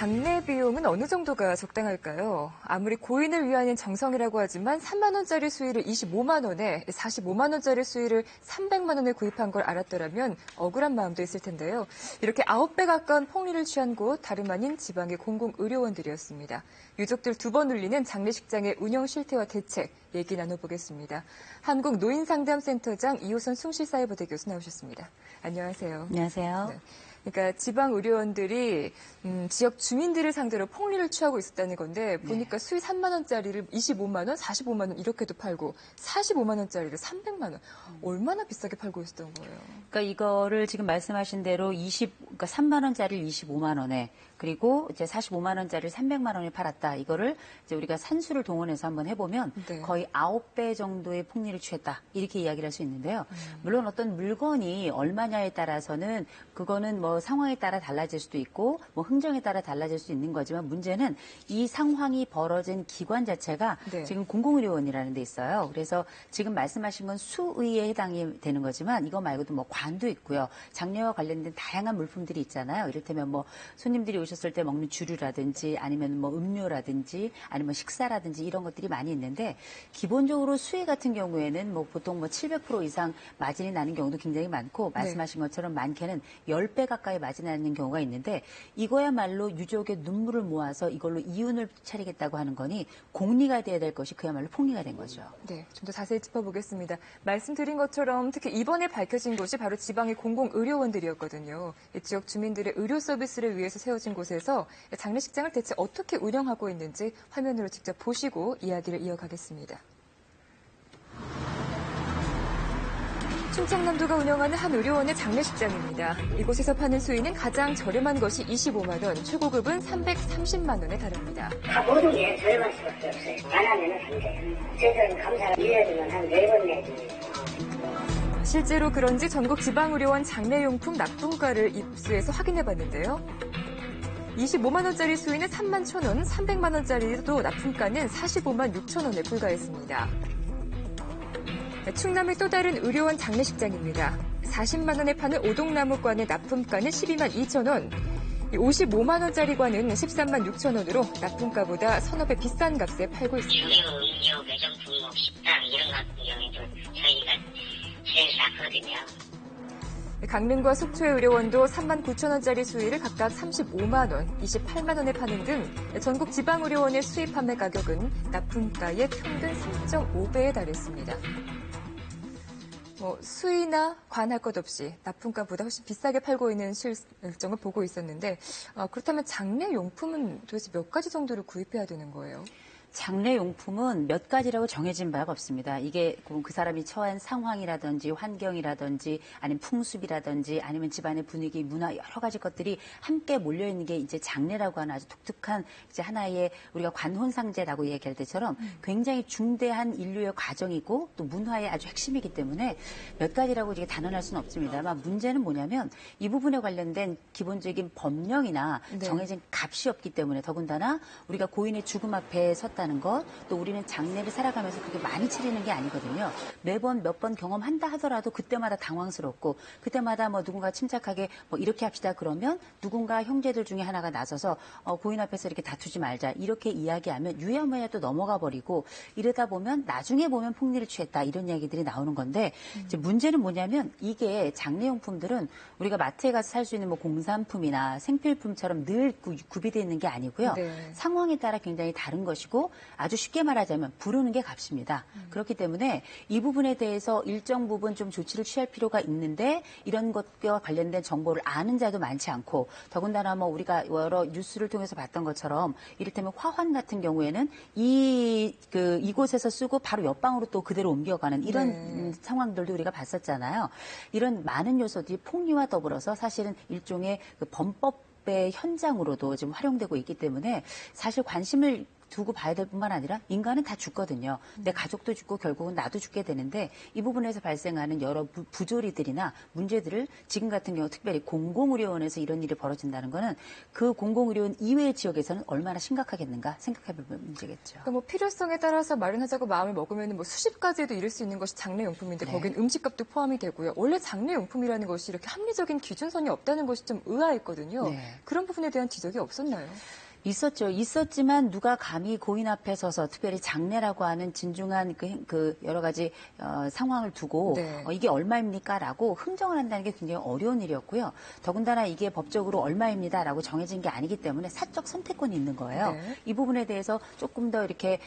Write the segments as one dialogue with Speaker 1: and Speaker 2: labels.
Speaker 1: 장례 비용은 어느 정도가 적당할까요? 아무리 고인을 위한 정성이라고 하지만 3만 원짜리 수의를 25만 원에 45만 원짜리 수의를 300만 원에 구입한 걸 알았더라면 억울한 마음도 있을 텐데요. 이렇게 9배 가까운 폭리를 취한 곳 다름 아닌 지방의 공공의료원들이었습니다. 유족들 두 번 울리는 장례식장의 운영 실태와 대책 얘기 나눠보겠습니다. 한국노인상담센터장 이호선 숭실사회부대 교수 나오셨습니다. 안녕하세요.
Speaker 2: 안녕하세요.
Speaker 1: 네. 그러니까 지방 의료원들이 지역 주민들을 상대로 폭리를 취하고 있었다는 건데 보니까 수의 3만 원짜리를 25만 원, 45만 원 이렇게도 팔고 45만 원짜리를 300만 원. 얼마나 비싸게 팔고 있었던 거예요?
Speaker 2: 그러니까 이거를 지금 말씀하신 대로 그러니까 3만 원짜리를 25만 원에 그리고 이제 45만 원짜리를 300만 원에 팔았다. 이거를 이제 우리가 산수를 동원해서 한번 해보면
Speaker 1: 네.
Speaker 2: 거의 9배 정도의 폭리를 취했다. 이렇게 이야기를 할 수 있는데요. 물론 어떤 물건이 얼마냐에 따라서는 그거는 뭐 상황에 따라 달라질 수도 있고 뭐 흥정에 따라 달라질 수 있는 거지만 문제는 이 상황이 벌어진 기관 자체가
Speaker 1: 네.
Speaker 2: 지금 공공의료원이라는 데 있어요. 그래서 지금 말씀하신 건 수의에 해당이 되는 거지만 이거 말고도 뭐 관도 있고요. 장례와 관련된 다양한 물품들이 있잖아요. 이를테면 뭐 손님들이 오셨을 때 먹는 주류라든지 아니면 뭐 음료라든지 아니면 식사라든지 이런 것들이 많이 있는데 기본적으로 수의 같은 경우에는 뭐 보통 뭐 700% 이상 마진이 나는 경우도 굉장히 많고 말씀하신 것처럼 많게는 10배 가까이 마진이 나는 경우가 있는데 이거야말로 유족의 눈물을 모아서 이걸로 이윤을 차리겠다고 하는 거니 공리가 돼야 될 것이 그야말로 폭리가 된 거죠.
Speaker 1: 네, 좀 더 자세히 짚어보겠습니다. 말씀드린 것처럼 특히 이번에 밝혀진 곳이 바로 지방의 공공의료원들이었거든요. 지역 주민들의 의료 서비스를 위해서 세워진 곳에서 장례식장을 대체 어떻게 운영하고 있는지 화면으로 직접 보시고 이야기를 이어가겠습니다. 충청남도가 운영하는 한 의료원의 장례식장입니다. 이곳에서 파는 수의는 가장 저렴한 것이 25만 원, 최고급은 330만 원에 달합니다.
Speaker 3: 모든 게 저렴할 수밖에 없어요. 안 하면 안 돼요. 저희들은 감사를 1년이면 한 4번 내지.
Speaker 1: 실제로 그런지 전국 지방의료원 장례용품 납품가를 입수해서 확인해봤는데요. 25만 원짜리 수의는 3만 1,000원, 300만 원짜리도 납품가는 45만 6천 원에 불과했습니다. 충남의 또 다른 의료원 장례식장입니다. 40만 원에 파는 오동나무관의 납품가는 12만 2천 원, 55만 원짜리 관은 13만 6천 원으로 납품가보다 서너 배 비싼 값에 팔고 있습니다.
Speaker 3: 음료, 매점품, 식당 이런 같은 경우에도 저희가 제일 낫거든요.
Speaker 1: 강릉과 속초의 의료원도 3만 9천 원짜리 수의를 각각 35만 원, 28만 원에 파는 등 전국 지방의료원의 수의 판매 가격은 납품가의 평균 3.5배에 달했습니다. 수의나 관할 것 없이 납품가보다 훨씬 비싸게 팔고 있는 실정을 보고 있었는데 그렇다면 장례용품은 도대체 몇 가지 정도를 구입해야 되는 거예요?
Speaker 2: 장례용품은 몇 가지라고 정해진 바가 없습니다. 이게 그 사람이 처한 상황이라든지 환경이라든지 아니면 풍습이라든지 아니면 집안의 분위기, 문화 여러 가지 것들이 함께 몰려있는 게 이제 장례라고 하는 아주 독특한 이제 하나의 우리가 관혼상제라고 얘기할 때처럼 굉장히 중대한 인류의 과정이고 또 문화의 아주 핵심이기 때문에 몇 가지라고 이제 단언할 수는 없습니다만 문제는 뭐냐면 이 부분에 관련된 기본적인 법령이나 정해진 값이 없기 때문에 더군다나 우리가 고인의 죽음 앞에 섰다 다는 것, 또 우리는 장례를 살아가면서 그렇게 많이 치르는 게 아니거든요. 매번 몇 번 경험한다 하더라도 그때마다 당황스럽고 그때마다 뭐 누군가 침착하게 뭐 이렇게 합시다 그러면 누군가 형제들 중에 하나가 나서서 고인 앞에서 이렇게 다투지 말자 이렇게 이야기하면 유야무야 또 넘어가 버리고 이러다 보면 나중에 보면 폭리를 취했다 이런 이야기들이 나오는 건데 이제 문제는 뭐냐면 이게 장례용품들은 우리가 마트에 가서 살 수 있는 뭐 공산품이나 생필품처럼 늘 구비되어 있는 게 아니고요. 상황에 따라 굉장히 다른 것이고 아주 쉽게 말하자면 부르는 게 값입니다. 그렇기 때문에 이 부분에 대해서 일정 부분 좀 조치를 취할 필요가 있는데 이런 것과 관련된 정보를 아는 자도 많지 않고 더군다나 뭐 우리가 여러 뉴스를 통해서 봤던 것처럼 이를테면 화환 같은 경우에는 이곳에서 쓰고 바로 옆방으로 또 그대로 옮겨가는 이런 상황들도 우리가 봤었잖아요. 이런 많은 요소들이 폭리와 더불어서 사실은 일종의 그 범법 의 현장으로도 지금 활용되고 있기 때문에 사실 관심을 두고 봐야 될 뿐만 아니라 인간은 다 죽거든요. 내 가족도 죽고 결국은 나도 죽게 되는데 이 부분에서 발생하는 여러 부조리들이나 문제들을 지금 같은 경우 특별히 공공의료원에서 이런 일이 벌어진다는 거는 그 공공의료원 이외의 지역에서는 얼마나 심각하겠는가 생각해 볼 문제겠죠.
Speaker 1: 그러니까 뭐 필요성에 따라서 마련하자고 마음을 먹으면 뭐 수십 가지에도 이를 수 있는 것이 장례용품인데
Speaker 2: 네.
Speaker 1: 거긴 음식값도 포함이 되고요. 원래 장례용품이라는 것이 이렇게 합리적인 기준선이 없다는 것이 좀 의아했거든요.
Speaker 2: 네.
Speaker 1: 그런 부분에 대한 지적이 없었나요?
Speaker 2: 있었죠. 있었지만 누가 감히 고인 앞에 서서 특별히 장례라고 하는 진중한 그 여러 가지 상황을 두고
Speaker 1: 네.
Speaker 2: 이게 얼마입니까라고 흥정을 한다는 게 굉장히 어려운 일이었고요. 더군다나 이게 법적으로 얼마입니다라고 정해진 게 아니기 때문에 사적 선택권이 있는 거예요.
Speaker 1: 네.
Speaker 2: 이 부분에 대해서 조금 더 이렇게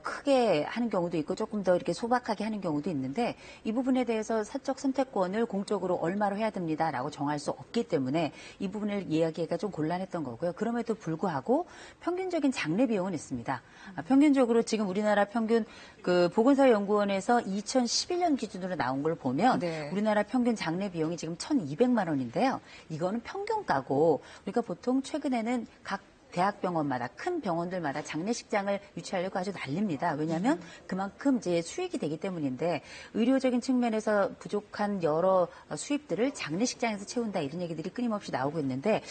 Speaker 2: 크게 하는 경우도 있고 조금 더 이렇게 소박하게 하는 경우도 있는데 이 부분에 대해서 사적 선택권을 공적으로 얼마로 해야 됩니다라고 정할 수 없기 때문에 이 부분을 이야기하기가 좀 곤란했던 거고요. 그럼에도 불구하고 평균적인 장례 비용은 있습니다. 평균적으로 지금 우리나라 평균 그 보건사연구원에서 2011년 기준으로 나온 걸 보면
Speaker 1: 네.
Speaker 2: 우리나라 평균 장례 비용이 지금 1,200만 원인데요. 이거는 평균가고 우리가 보통 최근에는 각 대학병원마다 큰 병원들마다 장례식장을 유치하려고 아주 난립니다. 왜냐하면 그만큼 이제 수익이 되기 때문인데 의료적인 측면에서 부족한 여러 수입들을 장례식장에서 채운다 이런 얘기들이 끊임없이 나오고 있는데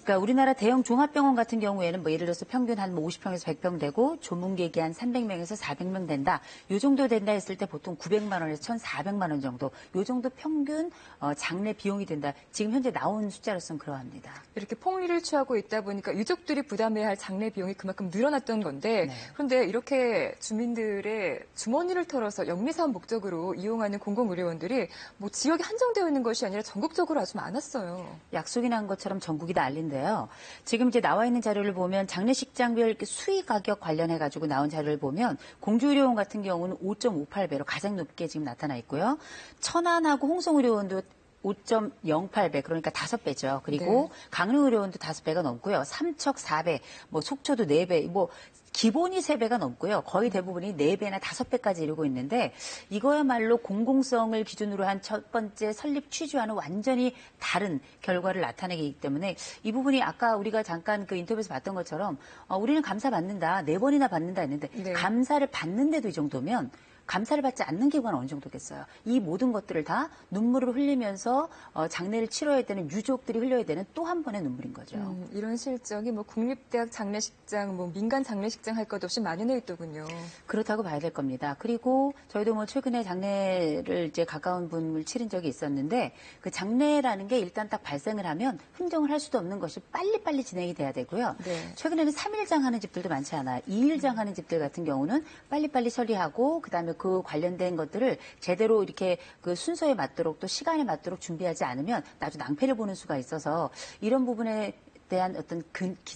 Speaker 2: 그러니까 우리나라 대형 종합병원 같은 경우에는 뭐 예를 들어서 평균 한 50평에서 100평 되고 조문객이 한 300명에서 400명 된다. 요 정도 된다 했을 때 보통 900만 원에서 1,400만 원 정도. 요 정도 평균 장례 비용이 된다. 지금 현재 나온 숫자로서는 그러합니다.
Speaker 1: 이렇게 폭리를 취하고 있다 보니까 유족들이 부담해야 할 장례 비용이 그만큼 늘어났던 건데
Speaker 2: 네.
Speaker 1: 그런데 이렇게 주민들의 주머니를 털어서 영리사업 목적으로 이용하는 공공의료원들이 뭐 지역에 한정되어 있는 것이 아니라 전국적으로 아주 많았어요.
Speaker 2: 약속이 난 것처럼 전국이 다 알린데요. 지금 이제 나와 있는 자료를 보면 장례식장별 수의 가격 관련해가지고 나온 자료를 보면 공주의료원 같은 경우는 5.58배로 가장 높게 지금 나타나 있고요. 천안하고 홍성의료원도 5.08배, 그러니까 5배죠. 그리고
Speaker 1: 네.
Speaker 2: 강릉의료원도 5배가 넘고요. 삼척 4배, 뭐 속초도 4배, 뭐 기본이 3배가 넘고요. 거의 대부분이 4배나 5배까지 이루고 있는데 이거야말로 공공성을 기준으로 한 첫 번째 설립 취지와는 완전히 다른 결과를 나타내기 때문에 이 부분이 아까 우리가 잠깐 그 인터뷰에서 봤던 것처럼 우리는 감사 받는다, 4번이나 받는다 했는데
Speaker 1: 네.
Speaker 2: 감사를 받는데도 이 정도면 감사를 받지 않는 경우는 어느 정도겠어요. 이 모든 것들을 다 눈물을 흘리면서 장례를 치러야 되는 유족들이 흘려야 되는 또 한 번의 눈물인 거죠.
Speaker 1: 이런 실정이 뭐 국립대학 장례식장, 뭐 민간 장례식장 할 것 없이 만연해 있더군요.
Speaker 2: 그렇다고 봐야 될 겁니다. 그리고 저희도 뭐 최근에 장례를 이제 가까운 분을 치른 적이 있었는데 그 장례라는 게 일단 딱 발생을 하면 흥정을 할 수도 없는 것이 빨리빨리 진행이 돼야 되고요.
Speaker 1: 네.
Speaker 2: 최근에는 3일장 하는 집들도 많지 않아요. 2일장 하는 집들 같은 경우는 빨리빨리 처리하고 그다음에 그 관련된 것들을 제대로 이렇게 그 순서에 맞도록 또 시간에 맞도록 준비하지 않으면 나도 낭패를 보는 수가 있어서 이런 부분에 대한 어떤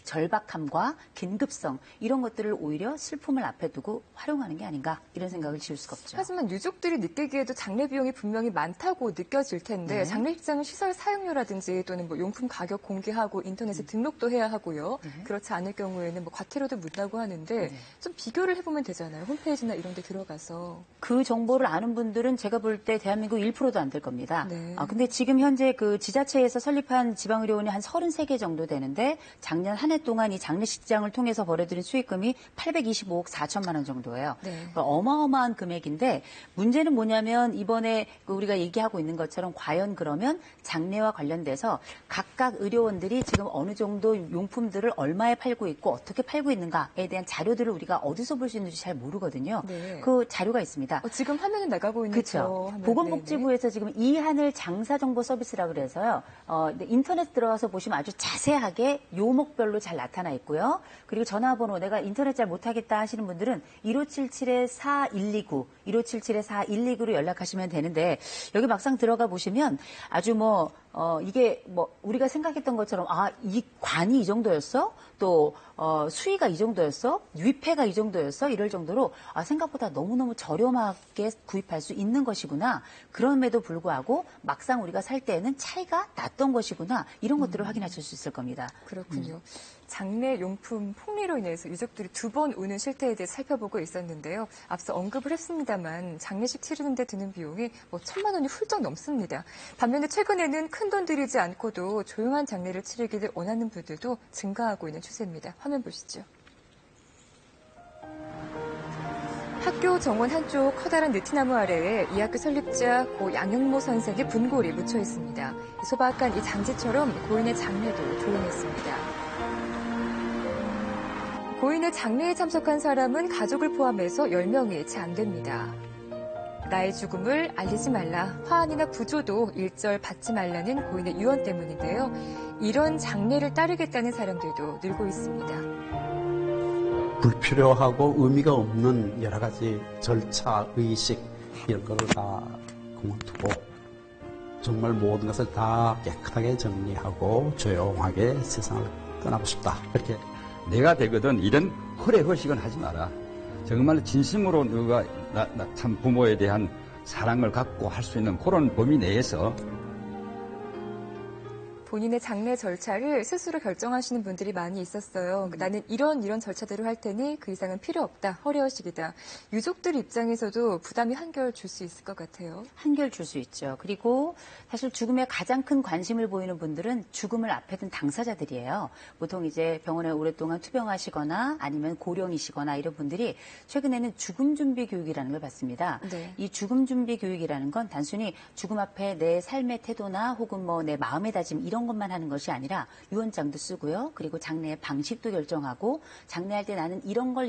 Speaker 2: 절박함과 긴급성 이런 것들을 오히려 슬픔을 앞에 두고 활용하는 게 아닌가 이런 생각을 지울 수가 없죠.
Speaker 1: 하지만 유족들이 느끼기에도 장례 비용이 분명히 많다고 느껴질 텐데
Speaker 2: 네.
Speaker 1: 장례식장은 시설 사용료라든지 또는 뭐 용품 가격 공개하고 인터넷에 등록도 해야 하고요.
Speaker 2: 네.
Speaker 1: 그렇지 않을 경우에는 뭐 과태료도 묻다고 하는데
Speaker 2: 네.
Speaker 1: 좀 비교를 해보면 되잖아요. 홈페이지나 이런 데 들어가서.
Speaker 2: 그 정보를 아는 분들은 제가 볼 때 대한민국 1%도 안 될 겁니다.
Speaker 1: 네.
Speaker 2: 근데 지금 현재 그 지자체에서 설립한 지방의료원이 한 33개 정도 되는데 작년 한 해 동안 이 장례식장을 통해서 벌어들인 수익금이 825억 4천만 원 정도예요.
Speaker 1: 네.
Speaker 2: 어마어마한 금액인데 문제는 뭐냐면 이번에 우리가 얘기하고 있는 것처럼 과연 그러면 장례와 관련돼서 각각 의료원들이 지금 어느 정도 용품들을 얼마에 팔고 있고 어떻게 팔고 있는가에 대한 자료들을 우리가 어디서 볼 수 있는지 잘 모르거든요.
Speaker 1: 네.
Speaker 2: 그 자료가 있습니다.
Speaker 1: 지금 화면에 나가고 있는 저
Speaker 2: 그렇죠.
Speaker 1: 화면.
Speaker 2: 보건복지부에서 지금 이하늘 장사정보 서비스라고 그래서요. 인터넷 들어가서 보시면 아주 자세하게 요목별로 잘 나타나 있고요. 그리고 전화번호 내가 인터넷 잘 못하겠다 하시는 분들은 1577-4129, 1577-4129로 연락하시면 되는데 여기 막상 들어가 보시면 아주 이게 우리가 생각했던 것처럼 이 관이 이 정도였어? 또 수위가 이 정도였어? 위패가 이 정도였어? 이럴 정도로 생각보다 너무너무 저렴하게 구입할 수 있는 것이구나. 그럼에도 불구하고 막상 우리가 살 때에는 차이가 났던 것이구나. 이런 것들을 확인하실 수 있을 겁니다.
Speaker 1: 그렇군요. 장례 용품 폭리로 인해서 유족들이 2번 우는 실태에 대해 살펴보고 있었는데요. 앞서 언급을 했습니다만 장례식 치르는 데 드는 비용이 1,000만 원이 훌쩍 넘습니다. 반면에 최근에는 큰돈 들이지 않고도 조용한 장례를 치르기를 원하는 분들도 증가하고 있는 추세입니다. 화면 보시죠. 학교 정원 한쪽 커다란 느티나무 아래에 이 학교 설립자 고 양영모 선생의 분골이 묻혀 있습니다. 소박한 이 장지처럼 고인의 장례도 조용했습니다. 고인의 장례에 참석한 사람은 가족을 포함해서 10명이 채 안 됩니다. 나의 죽음을 알리지 말라, 화환이나 부조도 일절 받지 말라는 고인의 유언 때문인데요. 이런 장례를 따르겠다는 사람들도 늘고 있습니다.
Speaker 4: 불필요하고 의미가 없는 여러 가지 절차, 의식 이런 거를 다 그만두고 정말 모든 것을 다 깨끗하게 정리하고 조용하게 세상을 떠나고 싶다. 이렇게
Speaker 5: 내가 되거든 이런 허례허식은 하지 마라. 정말 진심으로 너가 참 부모에 대한 사랑을 갖고 할 수 있는 그런 범위 내에서
Speaker 1: 본인의 장례 절차를 스스로 결정하시는 분들이 많이 있었어요. 나는 이런 절차대로 할 테니 그 이상은 필요 없다. 허례허식이다. 유족들 입장에서도 부담이 한결 줄 수 있을 것 같아요.
Speaker 2: 한결 줄 수 있죠. 그리고 사실 죽음에 가장 큰 관심을 보이는 분들은 죽음을 앞에 둔 당사자들이에요. 보통 이제 병원에 오랫동안 투병하시거나 아니면 고령이시거나 이런 분들이 최근에는 죽음 준비 교육이라는 걸 받습니다.
Speaker 1: 네.
Speaker 2: 이 죽음 준비 교육이라는 건 단순히 죽음 앞에 내 삶의 태도나 혹은 뭐 내 마음의 다짐 이런 것만 하는 것이 아니라 유언장도 쓰고요. 그리고 장례의 방식도 결정하고 장례할 때 나는 이런 걸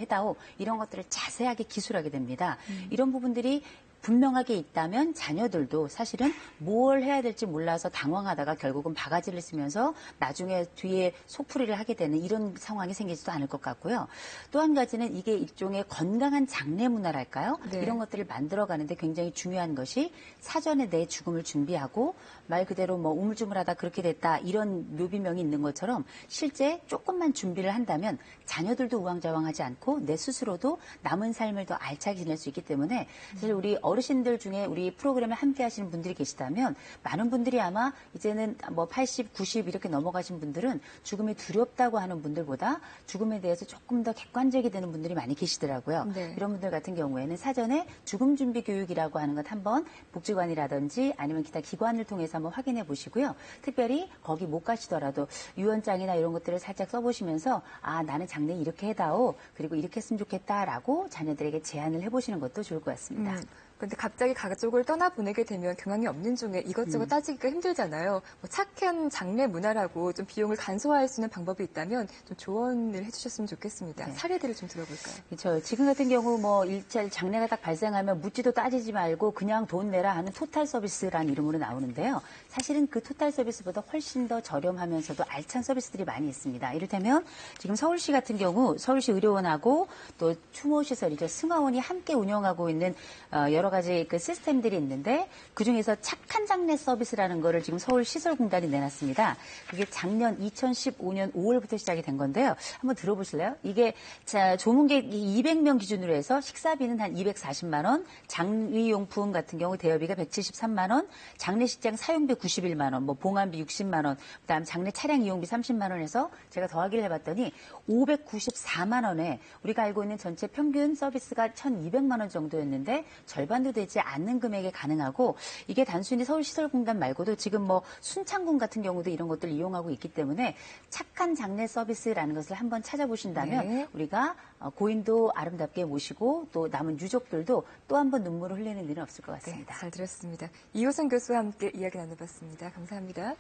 Speaker 2: 해다오 이런 것들을 자세하게 기술하게 됩니다. 이런 부분들이 분명하게 있다면 자녀들도 사실은 뭘 해야 될지 몰라서 당황하다가 결국은 바가지를 쓰면서 나중에 뒤에 속풀이를 하게 되는 이런 상황이 생기지도 않을 것 같고요. 또 한 가지는 이게 일종의 건강한 장례 문화랄까요?
Speaker 1: 네.
Speaker 2: 이런 것들을 만들어가는데 굉장히 중요한 것이 사전에 내 죽음을 준비하고 말 그대로 뭐 우물쭈물하다 그렇게 됐다 이런 묘비명이 있는 것처럼 실제 조금만 준비를 한다면 자녀들도 우왕좌왕하지 않고 내 스스로도 남은 삶을 더 알차게 지낼 수 있기 때문에 사실 우리 어르신들 중에 우리 프로그램에 함께 하시는 분들이 계시다면 많은 분들이 아마 이제는 뭐 80, 90 이렇게 넘어가신 분들은 죽음이 두렵다고 하는 분들보다 죽음에 대해서 조금 더 객관적이 되는 분들이 많이 계시더라고요.
Speaker 1: 네.
Speaker 2: 이런 분들 같은 경우에는 사전에 죽음 준비 교육이라고 하는 것 한번 복지관이라든지 아니면 기타 기관을 통해서 한번 확인해 보시고요. 특별히 거기 못 가시더라도 유언장이나 이런 것들을 살짝 써보시면서 아 나는 장례 이렇게 해다오 그리고 이렇게 했으면 좋겠다라고 자녀들에게 제안을 해보시는 것도 좋을 것 같습니다.
Speaker 1: 그런데 갑자기 가족을 떠나보내게 되면 경황이 없는 중에 이것저것 따지기가 힘들잖아요. 뭐 착한 장례 문화라고 좀 비용을 간소화할 수 있는 방법이 있다면 좀 조언을 해주셨으면 좋겠습니다.
Speaker 2: 네.
Speaker 1: 사례들을 좀 들어볼까요?
Speaker 2: 그렇죠. 지금 같은 경우 뭐 일절 장례가 딱 발생하면 묻지도 따지지 말고 그냥 돈 내라 하는 토탈 서비스라는 이름으로 나오는데요. 사실은 그 토탈 서비스보다 훨씬 더 저렴하면서도 알찬 서비스들이 많이 있습니다. 이를테면 지금 서울시 같은 경우 서울시 의료원하고 또 추모시설이죠. 승하원이 함께 운영하고 있는 여러 가지 그 시스템들이 있는데 그중에서 착한 장례 서비스라는 거를 지금 서울시설공단이 내놨습니다. 그게 작년 2015년 5월부터 시작이 된 건데요. 한번 들어보실래요? 이게 자 조문객 200명 기준으로 해서 식사비는 한 240만 원, 장위용품 같은 경우 대여비가 173만 원, 장례식장 사용비 91만 원, 뭐 봉안비 60만 원, 그다음 장례 차량 이용비 30만 원에서 제가 더하기를 해봤더니 594만 원에 우리가 알고 있는 전체 평균 서비스가 1,200만 원 정도였는데 절반도 되지 않는 금액에 가능하고 이게 단순히 서울시설공단 말고도 지금 뭐 순창군 같은 경우도 이런 것들을 이용하고 있기 때문에 착한 장례 서비스라는 것을 한번 찾아보신다면
Speaker 1: 네.
Speaker 2: 우리가 고인도 아름답게 모시고 또 남은 유족들도 또 한 번 눈물을 흘리는 일은 없을 것
Speaker 1: 네,
Speaker 2: 같습니다.
Speaker 1: 잘 들었습니다. 이호선 교수와 함께 이야기 나눠봤습니다. 감사합니다.